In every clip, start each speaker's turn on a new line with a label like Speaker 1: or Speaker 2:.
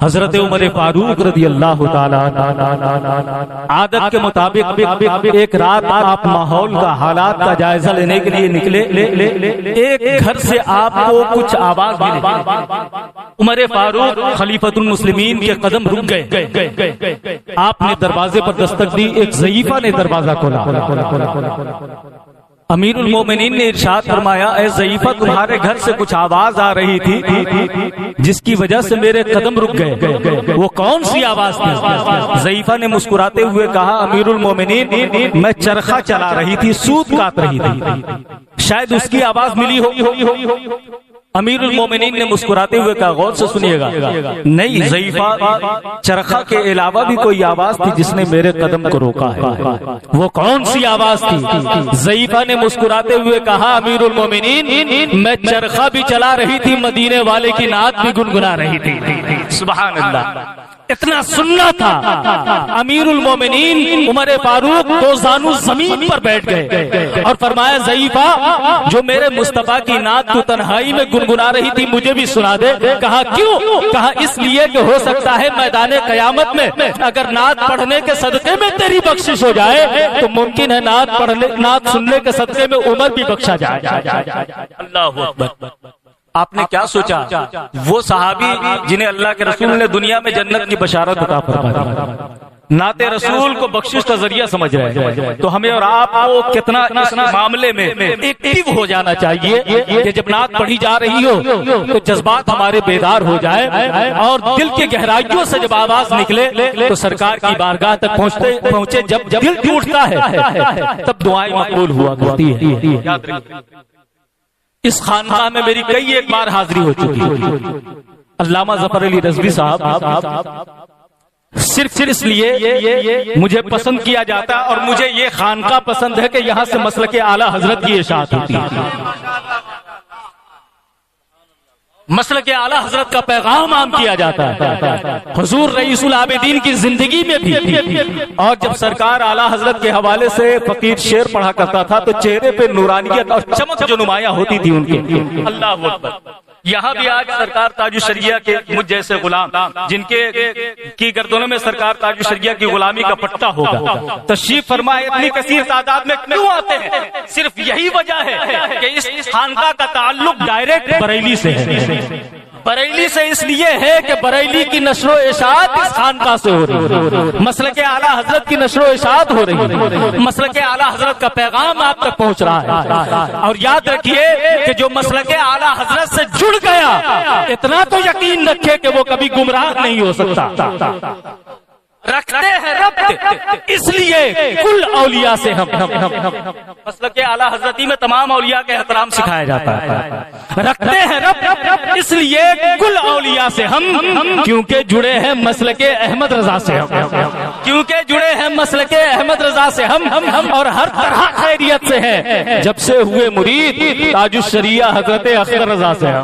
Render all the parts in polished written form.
Speaker 1: حضرت عمر فاروق رضی اللہ تعالیٰ عادت کے مطابق ایک رات آپ ماحول کا حالات کا جائزہ لینے کے لیے نکلے. ایک گھر سے آپ کو کچھ آواز ملی. عمر فاروق خلیفۃ المسلمین کے قدم رک گئے. آپ نے دروازے پر دستک دی. ایک ضعیفہ نے دروازہ کھولا. امیر المومنین نے ارشاد فرمایا اے ضعیفہ تمہارے گھر سے کچھ آواز آ رہی تھی جس کی وجہ سے میرے قدم رک گئے. وہ کون سی آواز تھی؟ ضعیفہ نے مسکراتے ہوئے کہا امیر المومنین میں چرخہ چلا رہی تھی, سوت کاٹ رہی تھی, شاید اس کی آواز ملی ہو. امیر المومنین نے مسکراتے ہوئے کہا غور سے سنیے گا, نہیں ضعیفہ چرخہ کے علاوہ بھی کوئی آواز تھی جس نے میرے قدم کو روکا ہے. وہ کون سی آواز تھی؟ ضعیفہ نے مسکراتے ہوئے کہا امیر المومنین میں چرخہ بھی چلا رہی تھی, مدینے والے کی نعت بھی گنگنا رہی تھی. سبحان اللہ, اتنا سننا تھا. امیر المومنین عمر فاروق دو زانو زمین پر بیٹھ گئے اور فرمایا ضعیفہ جو میرے مصطفیٰ کی نعت تو تنہائی میں گنگنا رہی تھی مجھے بھی سنا دے. کہا کیوں؟ کہا اس لیے کہ ہو سکتا ہے میدان قیامت میں اگر نعت پڑھنے کے صدقے میں تیری بخشش ہو جائے تو ممکن ہے نعت سننے کے صدقے میں عمر بھی بخشا جائے. اللہ اکبر. آپ نے کیا سوچا؟ وہ صحابی جنہیں اللہ کے رسول نے دنیا میں جنت کی بشارت عطا فرما دی, نعت رسول کو بخشش کا ذریعہ سمجھ رہے ہیں. تو ہمیں اور آپ کو کتنا اس معاملے میں ایکٹیو ہو جانا چاہیے کہ جب نعت پڑھی جا رہی ہو تو جذبات ہمارے بیدار ہو جائے اور دل کے گہرائیوں سے جب آواز نکلے تو سرکار کی بارگاہ تک پہنچے. جب دل ٹوٹتا ہے تب دعائیں مقبول ہوا کرتی ہے. اس خانقاہ میں میری کئی ایک بار حاضری ہو چکی ہے. علامہ ظفر علی رضوی صاحب صرف اس لیے مجھے پسند کیا جاتا اور مجھے یہ خانقاہ پسند ہے کہ یہاں سے مسلک اعلیٰ حضرت کی اشاعت ہوتی ہے. مسلک اعلیٰ حضرت کا پیغام عام کیا جاتا ہے. حضور رئیس العابدین کی زندگی میں بھی, اور جب سرکار اعلیٰ حضرت کے حوالے سے فقیر شعر پڑھا کرتا تھا تو چہرے پہ نورانیت اور چمک جو نمایاں ہوتی تھی ان کے. اللہ اکبر. یہاں بھی آج سرکار تاج الشریعہ کے مجھ جیسے غلام جن کی گردنوں میں سرکار تاج الشریعہ کی غلامی کا پٹا ہوگا تشریف فرمائے اتنی کثیر تعداد میں کیوں آتے ہیں؟ صرف یہی وجہ ہے کہ اس خانقاہ کا تعلق ڈائریکٹ بریلی سے ہے. بریلی سے اس لیے ہے کہ بریلی کی نشر و اشاعت اس خانقاہ سے ہو رہی ہے. مسلک اعلیٰ حضرت کی نشر و اشاعت ہو رہی ہے. مسلک اعلیٰ حضرت کا پیغام آپ تک پہنچ رہا ہے. اور یاد رکھیے کہ جو مسلک اعلیٰ حضرت سے جڑ گیا اتنا تو یقین رکھے کہ وہ کبھی گمراہ نہیں ہو سکتا. رکھتے ہیں ربط اس لیے کل اولیاء سے ہم مسلک اعلیٰ حضرتی میں تمام اولیاء کے احترام سکھایا جاتا ہے. رکھتے ہیں ربط اس لیے کل اولیاء سے ہم کیونکہ جڑے ہیں مسلک احمد رضا سے کیونکہ جڑے ہیں مسلک احمد رضا سے ہم اور ہر طرح خیریت سے ہیں جب سے ہوئے مرید تاج الشریعہ حضرت اختر رضا سے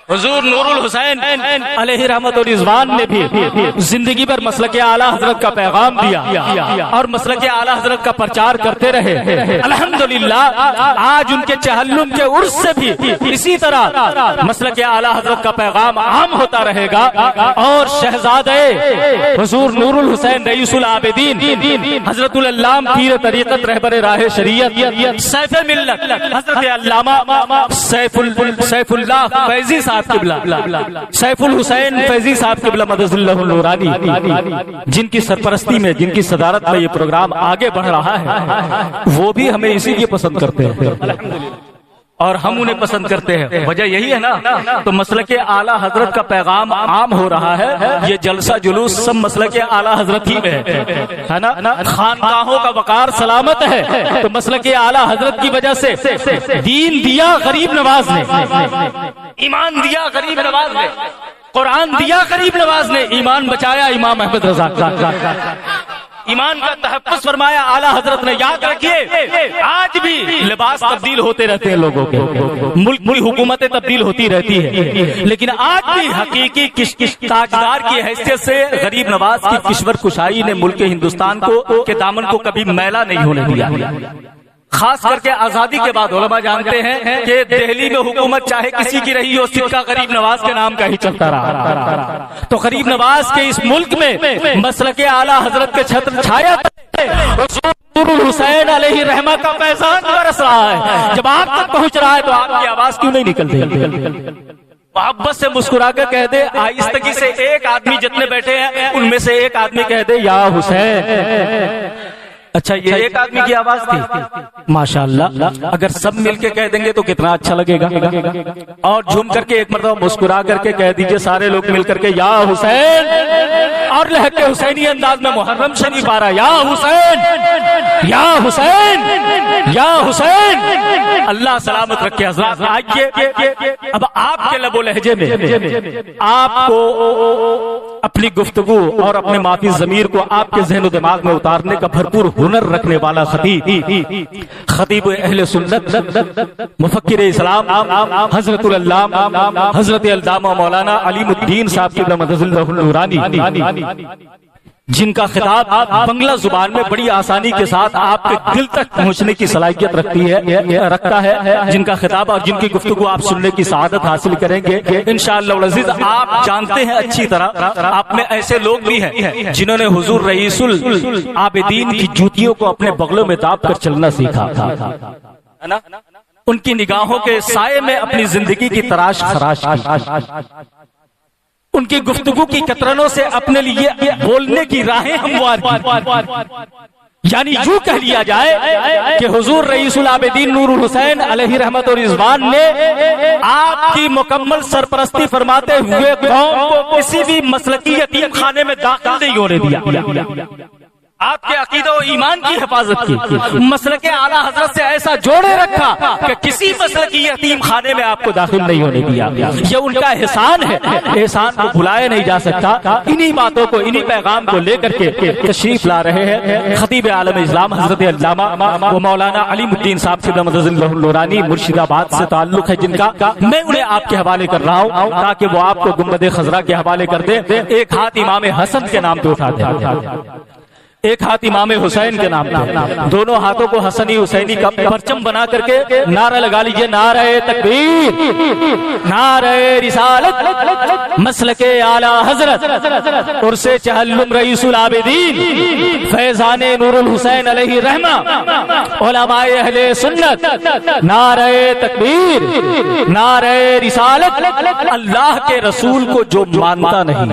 Speaker 1: حضور نور الحسین علیہ رحمت و رضوان نے بھی زندگی پر مسلک اعلیٰ حضرت کا پیغام دیا اور مسلک اعلیٰ حضرت کا پرچار کرتے رہے. الحمدللہ آج ان کے چہلم کے عرس سے بھی اسی طرح مسلک اعلیٰ حضرت کا پیغام عام ہوتا رہے گا. اور شہزادے حضور نور الحسین رئیس العابدین حضرت العلام پیر طریقت رہبر راہ شریعت سیف ملت حضرت علامہ سیف اللہ فیضی صاحب قبلہ سیف الحسین فیضی صاحب قبلہ مدد اللہ نورانی جن کی سرپرستی میں جن کی صدارت میں یہ پروگرام آگے بڑھ رہا ہے وہ بھی ہمیں اسی لیے پسند کرتے ہیں اور ہم انہیں پسند کرتے ہیں. وجہ یہی ہے نا. تو مسلک اعلیٰ حضرت کا پیغام عام ہو رہا ہے. یہ جلسہ جلوس سب مسلک اعلیٰ حضرت ہی میں ہے نا. خانقاہوں کا وقار سلامت ہے تو مسلک اعلیٰ حضرت کی وجہ سے دین دیا غریب نواز نے, ایمان دیا غریب نواز نے, قرآن دیا غریب نواز نے, ایمان بچایا امام احمد رضا کا, ایمان کا تحفظ فرمایا اعلیٰ حضرت نے. یاد رکھیے آج بھی لباس تبدیل ہوتے رہتے ہیں لوگوں کے, ملک کی حکومتیں تبدیل ہوتی رہتی ہے, لیکن آج بھی حقیقی تاجدار کی حیثیت سے غریب نواز کی کشور کشائی نے ملک ہندوستان کو کے دامن کو کبھی میلا نہیں ہونے دیا. خاص کر کے آزادی کے بعد علماء جانتے ہیں کہ دہلی میں حکومت چاہے کسی کی رہی ہو، سکہ غریب نواز کے نام کا ہی چلتا رہا۔ تو غریب نواز کے اس ملک میں مسلک اعلیٰ حضرت کے چھتر چھایا حضور حسین علیہ رحمہ کا فیضان برس رہا ہے۔ جب آپ تک پہنچ رہا ہے تو آپ کی آواز کیوں نہیں نکلتی؟ محبت سے مسکرا کر کہہ دے، آہستگی سے ایک آدمی جتنے بیٹھے ہیں ان میں سے ایک آدمی کہہ دے یا حسین۔ اچھا یہ ایک آدمی کی آواز تھی، ماشاءاللہ اگر سب مل کے کہہ دیں گے تو کتنا اچھا لگے گا۔ اور جھوم کر کے ایک مرتبہ مسکرا کر کے کہہ دیجئے سارے لوگ مل کر کے یا حسین، اور لہک کے حسینی انداز میں محرم شریف آ رہا، یا حسین یا حسین یا حسین۔ اللہ سلامت رکھے حضرات۔ آئیے اب آپ کے لب و لہجے میں آپ کو اپنی گفتگو اور اپنے مافی ضمیر کو آپ کے ذہن و دماغ میں اتارنے کا بھرپور ہنر رکھنے والا خطیب اہل سنت مفکر اسلام حضرت العلامہ حضرت علامہ مولانا علیم الدین صاحب کی نورانی، جن کا خطاب بنگلہ زبان میں بڑی آسانی کے ساتھ آپ کے دل تک پہنچنے کی صلاحیت رکھتا ہے، جن کا خطاب اور جن کی گفتگو آپ سننے کی سعادت حاصل کریں گے انشاءاللہ العزیز۔ آپ جانتے ہیں اچھی طرح آپ میں ایسے لوگ بھی ہیں جنہوں نے حضور رئیس العابدین کی جوتیوں کو اپنے بغلوں میں داب کر چلنا سیکھا تھا، ان کی نگاہوں کے سائے میں اپنی زندگی کی تراش خراش کی، ان کی گفتگو کی کترنوں سے اپنے لیے بولنے کی راہیں ہموار کی۔ یعنی یوں کہہ لیا جائے کہ حضور رئیس العابدین نور الحسین علیہ رحمت و رضوان نے آپ کی مکمل سرپرستی فرماتے ہوئے قوم کو کسی بھی مسلکی یتیم خانے میں داخل نہیں ہونے دیا، آپ کے عقیدہ و ایمان کی حفاظت کی، مسلک اعلیٰ حضرت سے ایسا جوڑے رکھا کہ کسی مسلکی یتیم خانے میں آپ کو داخل نہیں ہونے دیا۔ یہ ان کا احسان ہے، احسان کو بھلایا نہیں جا سکتا۔ انہی باتوں کو، انہی پیغام کو لے کر کے تشریف لا رہے ہیں خطیب عالم اسلام حضرت علامہ و مولانا علیم الدین صاحب کی نورانی، مرشد آباد سے تعلق ہے جن کا۔ میں انہیں آپ کے حوالے کر رہا ہوں تاکہ وہ آپ کو گنبد خضرا کے حوالے کر دیں۔ ایک ہاتھ امام حسن کے نام پہ اٹھاتے ہیں، ایک ہاتھ امام حسین کے نام پہ، دونوں ہاتھوں کو حسنی حسینی کا پرچم بنا کر کے نعرہ لگا لیجئے، نعرہ تکبیر، نعرہ رسالت، مسلک اعلیٰ حضرت، عرس چہلم رئیس العابدین، فیضان نور الحسین علیہ رحمہ، علماء اہل سنت، نعرہ تکبیر، نعرہ رسالت۔ اللہ کے رسول کو جو مانتا نہیں،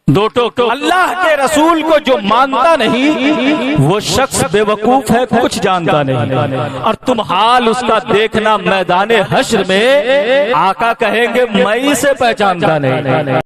Speaker 1: دو ٹوک، اللہ کے رسول کو جو مانتا نہیں وہ شخص بے وقوف ہے، کچھ جانتا نہیں۔ اور تم حال اس کا دیکھنا میدان حشر میں، آقا کہیں گے میں اسے پہچانتا نہیں۔